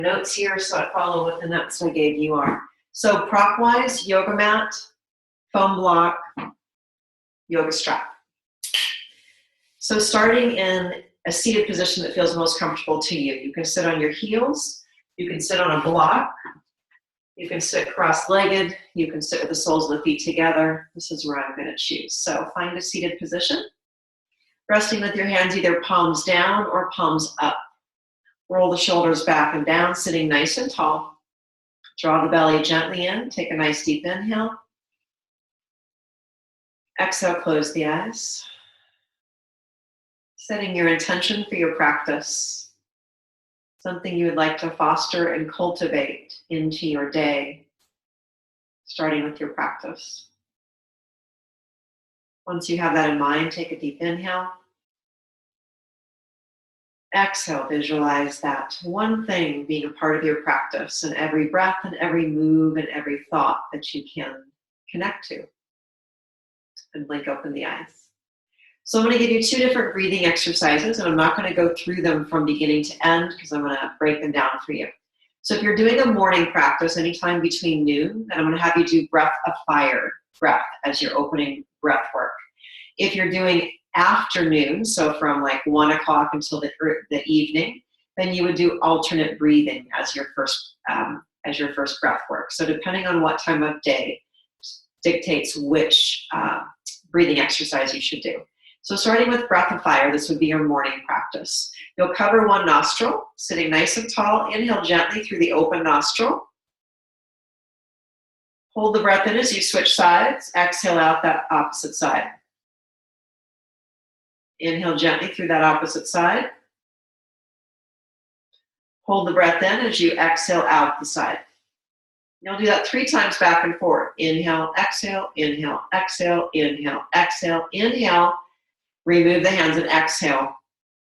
notes here, so I follow what the notes I gave you are. So prop-wise, yoga mat, foam block, yoga strap. So starting in a seated position that feels most comfortable to you. You can sit on your heels, you can sit on a block, you can sit cross-legged, you can sit with the soles of the feet together. This is where I'm going to choose. So find a seated position, resting with your hands either palms down or palms up. Roll the shoulders back and down, sitting nice and tall. Draw the belly gently in, take a nice deep inhale. Exhale, close the eyes. Setting your intention for your practice, something you would like to foster and cultivate into your day, starting with your practice. Once you have that in mind, take a deep inhale. Exhale, visualize that one thing being a part of your practice and every breath and every move and every thought that you can connect to. And blink open the eyes. So I'm going to give you 2 different breathing exercises, and I'm not going to go through them from beginning to end because I'm going to break them down for you. So if you're doing a morning practice anytime between noon, then I'm going to have you do breath of fire breath as your opening breath work. If you're doing afternoon, so from like 1 o'clock until the evening, then you would do alternate breathing as your first breath work. So depending on what time of day dictates which breathing exercise you should do. So starting with breath of fire, this would be your morning practice. You'll cover one nostril, sitting nice and tall. Inhale gently through the open nostril. Hold the breath in as you switch sides. Exhale out that opposite side. Inhale gently through that opposite side. Hold the breath in as you exhale out the side. You'll do that 3 times back and forth. Inhale, exhale, inhale, exhale, inhale, exhale, inhale. Remove the hands and exhale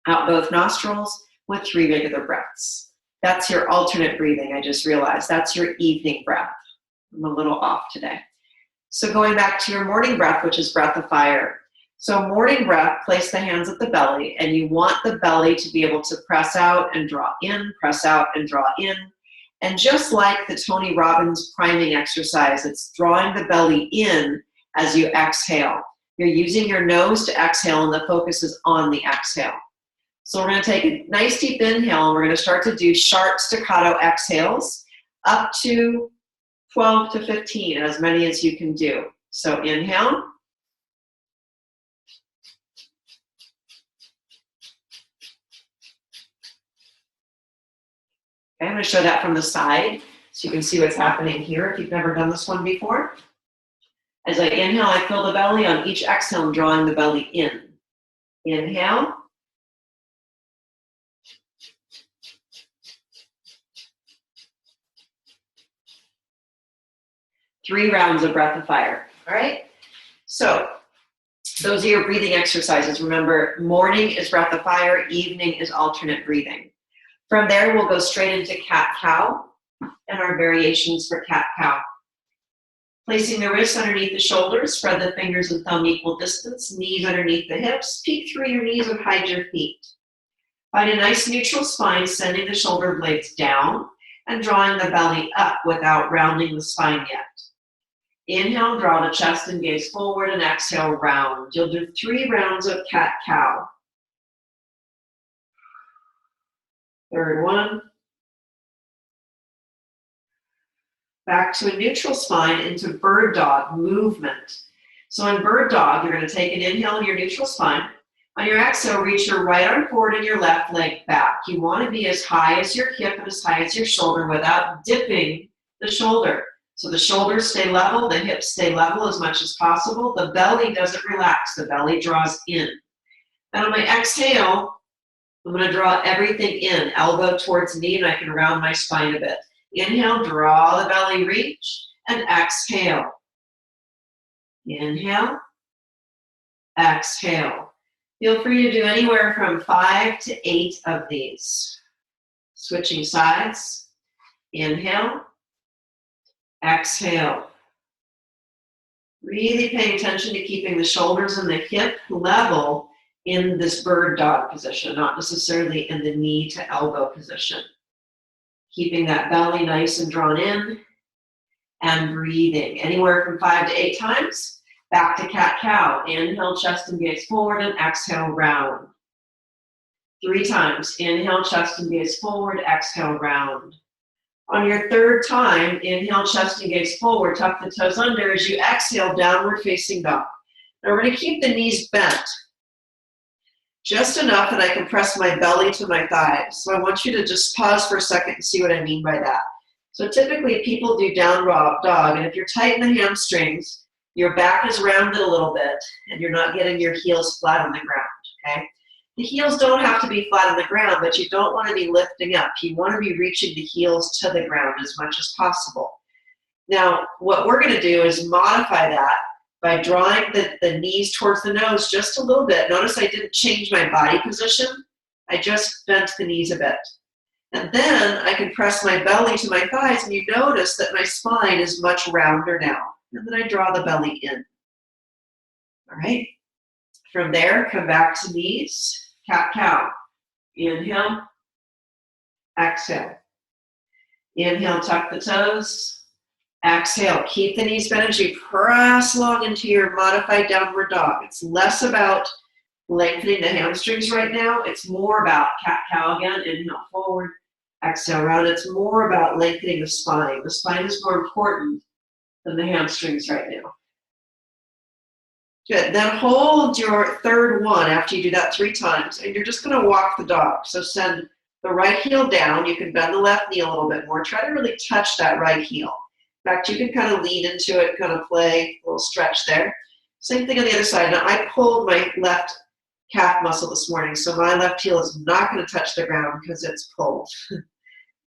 out both nostrils with 3 regular breaths. That's your alternate breathing, I just realized. That's your evening breath. I'm a little off today. So going back to your morning breath, which is breath of fire. So morning breath, place the hands at the belly, and you want the belly to be able to press out and draw in, press out and draw in. And just like the Tony Robbins priming exercise, it's drawing the belly in as you exhale. You're using your nose to exhale, and the focus is on the exhale. So we're going to take a nice deep inhale, and we're going to start to do sharp staccato exhales up to 12 to 15, as many as you can do. So inhale. Okay, I'm going to show that from the side so you can see what's happening here if you've never done this one before. As I inhale, I fill the belly. On each exhale, I'm drawing the belly in. Inhale. Three rounds of breath of fire. All right? So those are your breathing exercises. Remember, morning is breath of fire, evening is alternate breathing. From there, we'll go straight into cat-cow and our variations for cat-cow. Placing the wrists underneath the shoulders, spread the fingers and thumb equal distance, knees underneath the hips, peek through your knees and hide your feet. Find a nice neutral spine, sending the shoulder blades down and drawing the belly up without rounding the spine yet. Inhale, draw the chest and gaze forward, and exhale, round. You'll do 3 rounds of cat-cow. Third one. Back to a neutral spine into bird dog movement. So in bird dog, you're going to take an inhale in your neutral spine. On your exhale, reach your right arm forward and your left leg back. You want to be as high as your hip and as high as your shoulder without dipping the shoulder. So the shoulders stay level, the hips stay level as much as possible. The belly doesn't relax, the belly draws in. And on my exhale, I'm going to draw everything in, elbow towards knee, and I can round my spine a bit. Inhale, draw the belly, reach, and exhale. Inhale, exhale. Feel free to do anywhere from 5 to 8 of these. Switching sides. Inhale, exhale. Really paying attention to keeping the shoulders and the hip level in this bird dog position, not necessarily in the knee to elbow position. Keeping that belly nice and drawn in and breathing anywhere from 5 to 8 times. Back to cat-cow. Inhale, chest and gaze forward, and exhale, round. 3 times. Inhale, chest and gaze forward, exhale, round. On your 3rd time, inhale, chest and gaze forward, tuck the toes under. As you exhale, downward facing dog. Now we're going to keep the knees bent. Just enough that I can press my belly to my thighs. So I want you to just pause for a second and see what I mean by that. So typically people do down dog, and if you're tight in the hamstrings, your back is rounded a little bit, and you're not getting your heels flat on the ground, okay? The heels don't have to be flat on the ground, but you don't want to be lifting up. You want to be reaching the heels to the ground as much as possible. Now, what we're going to do is modify that by drawing the knees towards the nose just a little bit. Notice I didn't change my body position. I just bent the knees a bit. And then I can press my belly to my thighs, and you notice that my spine is much rounder now. And then I draw the belly in. All right. From there, come back to knees. Cat-cow. Inhale. Exhale. Inhale, tuck the toes. Exhale, keep the knees bent as you press long into your modified downward dog. It's less about lengthening the hamstrings right now. It's more about cat-cow again. Inhale forward, exhale round. It's more about lengthening the spine. The spine is more important than the hamstrings right now. Good. Then hold your 3rd one after you do that 3 times, and you're just going to walk the dog. So send the right heel down. You can bend the left knee a little bit more. Try to really touch that right heel. In fact, you can kind of lean into it, kind of play a little stretch there. Same thing on the other side. Now, I pulled my left calf muscle this morning, so my left heel is not going to touch the ground because it's pulled.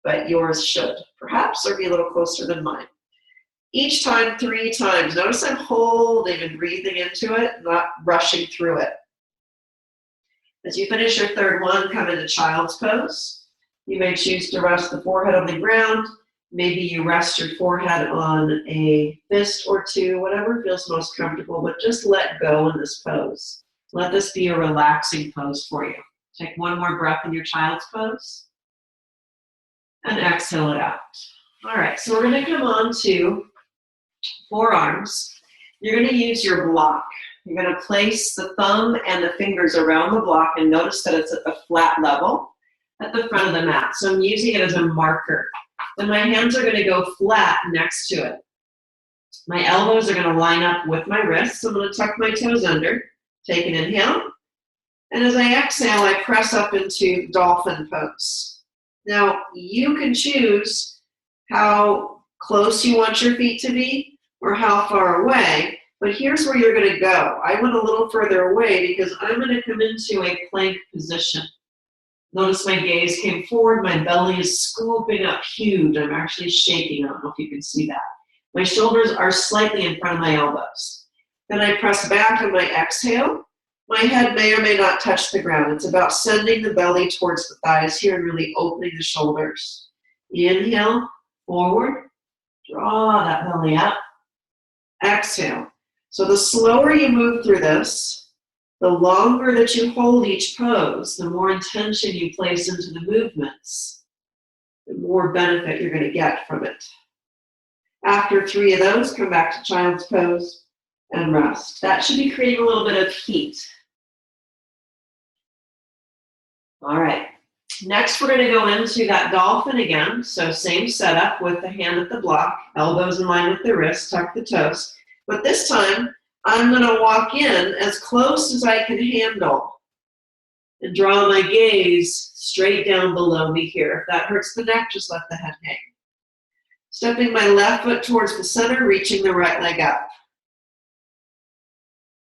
But yours should, perhaps, or be a little closer than mine. Each time, 3 times. Notice I'm holding and breathing into it, not rushing through it. As you finish your 3rd one, come into child's pose. You may choose to rest the forehead on the ground. Maybe you rest your forehead on a fist or 2, whatever feels most comfortable, but just let go in this pose. Let this be a relaxing pose for you. Take one more breath in your child's pose and exhale it out. All right, so we're going to come on to forearms. You're going to use your block. You're going to place the thumb and the fingers around the block and notice that it's at the flat level at the front of the mat. So I'm using it as a marker. Then my hands are going to go flat next to it. My elbows are going to line up with my wrists. I'm going to tuck my toes under. Take an inhale. And as I exhale, I press up into dolphin pose. Now, you can choose how close you want your feet to be or how far away, but here's where you're going to go. I went a little further away because I'm going to come into a plank position. Notice my gaze came forward, my belly is scooping up huge. I'm actually shaking. I don't know if you can see that. My shoulders are slightly in front of my elbows. Then I press back on my exhale. My head may or may not touch the ground. It's about sending the belly towards the thighs here and really opening the shoulders. Inhale, forward, draw that belly up. Exhale. So the slower you move through this, the longer that you hold each pose, the more intention you place into the movements, the more benefit you're going to get from it. After 3 of those, come back to child's pose and rest. That should be creating a little bit of heat. All right. Next, we're going to go into that dolphin again. So same setup with the hand at the block, elbows in line with the wrist, tuck the toes. But this time, I'm going to walk in as close as I can handle and draw my gaze straight down below me here. If that hurts the neck, just let the head hang. Stepping my left foot towards the center, reaching the right leg up.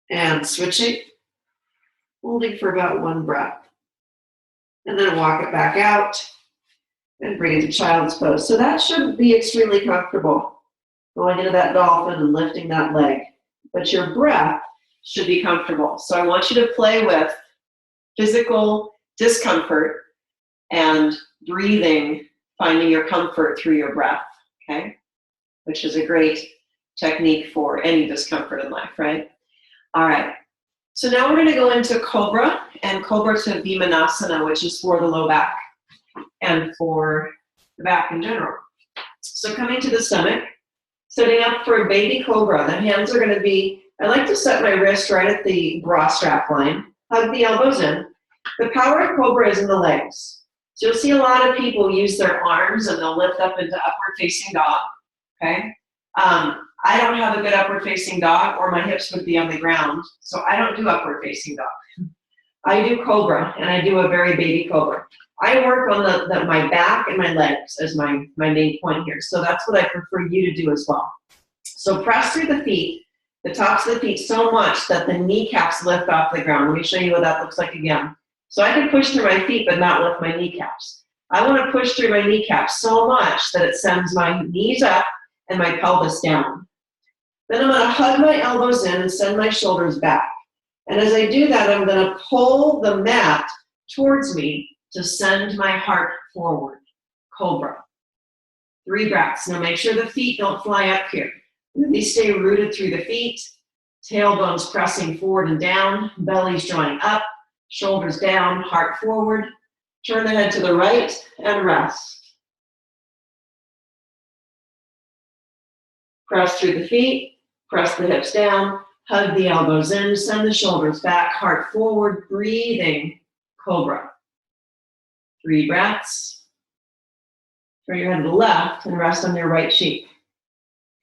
And switching, holding for about 1 breath. And then walk it back out and bring it to child's pose. So that shouldn't be extremely comfortable, going into that dolphin and lifting that leg. But your breath should be comfortable. So I want you to play with physical discomfort and breathing, finding your comfort through your breath, okay? Which is a great technique for any discomfort in life, right? All right. So now we're going to go into Cobra and Cobra to Vimanasana, which is for the low back and for the back in general. So coming to the stomach, setting up for a baby cobra. The hands are going to be, I like to set my wrist right at the bra strap line, hug the elbows in. The power of cobra is in the legs. So you'll see a lot of people use their arms and they'll lift up into upward facing dog, okay? I don't have a good upward facing dog or my hips would be on the ground, so I don't do upward facing dog. I do cobra, and I do a very baby cobra. I work on my back and my legs as my main point here, so that's what I prefer you to do as well. So press through the feet, the tops of the feet so much that the kneecaps lift off the ground. Let me show you what that looks like again. So I can push through my feet but not lift my kneecaps. I want to push through my kneecaps so much that it sends my knees up and my pelvis down. Then I'm going to hug my elbows in and send my shoulders back. And as I do that, I'm going to pull the mat towards me to send my heart forward. Cobra. 3 breaths. Now make sure the feet don't fly up here. Really stay rooted through the feet. Tailbones pressing forward and down. Belly's drawing up. Shoulders down. Heart forward. Turn the head to the right and rest. Press through the feet. Press the hips down. Hug the elbows in. Send the shoulders back. Heart forward. Breathing. Cobra. 3 breaths. Turn your head to the left and rest on your right cheek.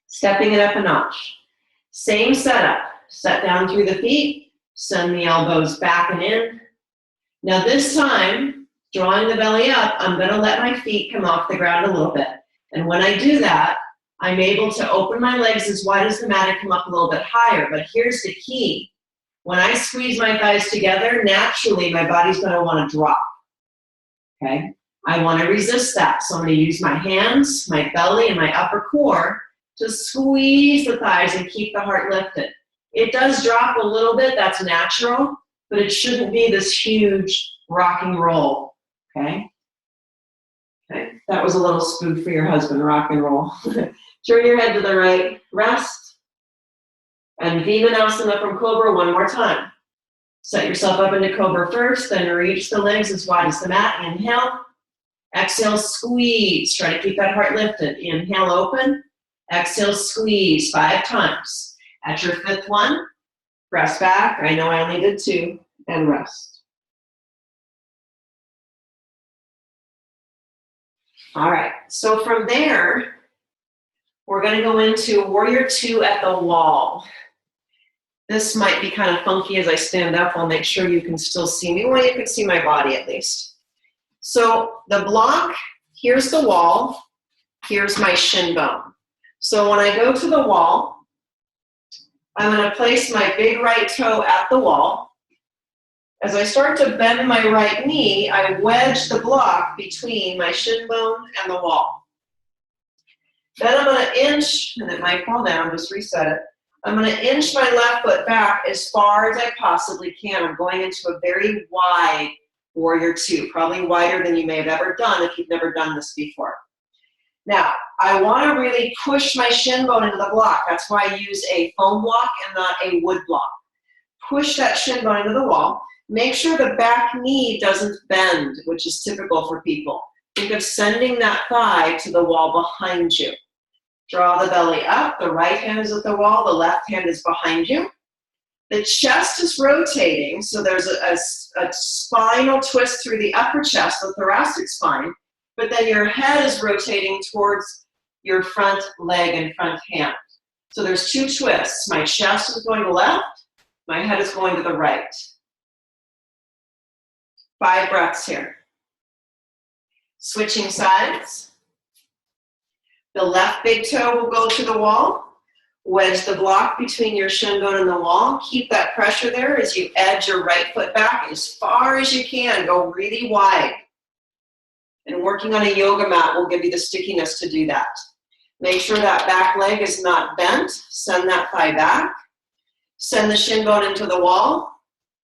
Stepping it up a notch. Same setup. Set down through the feet. Send the elbows back and in. Now this time, drawing the belly up, I'm going to let my feet come off the ground a little bit. And when I do that, I'm able to open my legs as wide as the mat and come up a little bit higher. But here's the key. When I squeeze my thighs together, naturally my body's going to want to drop. Okay? I want to resist that. So I'm going to use my hands, my belly, and my upper core to squeeze the thighs and keep the heart lifted. It does drop a little bit. That's natural. But it shouldn't be this huge rock and roll. Okay? Okay, that was a little spoof for your husband, rock and roll. Turn your head to the right, rest. And Vimanasana from Cobra one more time. Set yourself up into Cobra first, then reach the legs as wide as the mat. Inhale. Exhale, squeeze. Try to keep that heart lifted. Inhale, open. Exhale, squeeze 5 times. At your 5th one, press back. I know I only did 2, and rest. All right, so from there, we're going to go into Warrior 2 at the wall. This might be kind of funky as I stand up. I'll make sure you can still see me. Well, you can see my body at least. So the block, here's the wall, here's my shin bone. So when I go to the wall, I'm going to place my big right toe at the wall. As I start to bend my right knee, I wedge the block between my shin bone and the wall. Then I'm going to inch, and it might fall down, just reset it. I'm going to inch my left foot back as far as I possibly can. I'm going into a very wide Warrior 2, probably wider than you may have ever done if you've never done this before. Now, I want to really push my shin bone into the block. That's why I use a foam block and not a wood block. Push that shin bone into the wall. Make sure the back knee doesn't bend, which is typical for people. Think of sending that thigh to the wall behind you. Draw the belly up. The right hand is at the wall. The left hand is behind you. The chest is rotating, so there's a spinal twist through the upper chest, the thoracic spine, but then your head is rotating towards your front leg and front hand. So there's 2 twists. My chest is going to the left. My head is going to the right. 5 breaths here. Switching sides. The left big toe will go to the wall. Wedge the block between your shin bone and the wall. Keep that pressure there as you edge your right foot back as far as you can. Go really wide. And working on a yoga mat will give you the stickiness to do that. Make sure that back leg is not bent. Send that thigh back. Send the shin bone into the wall.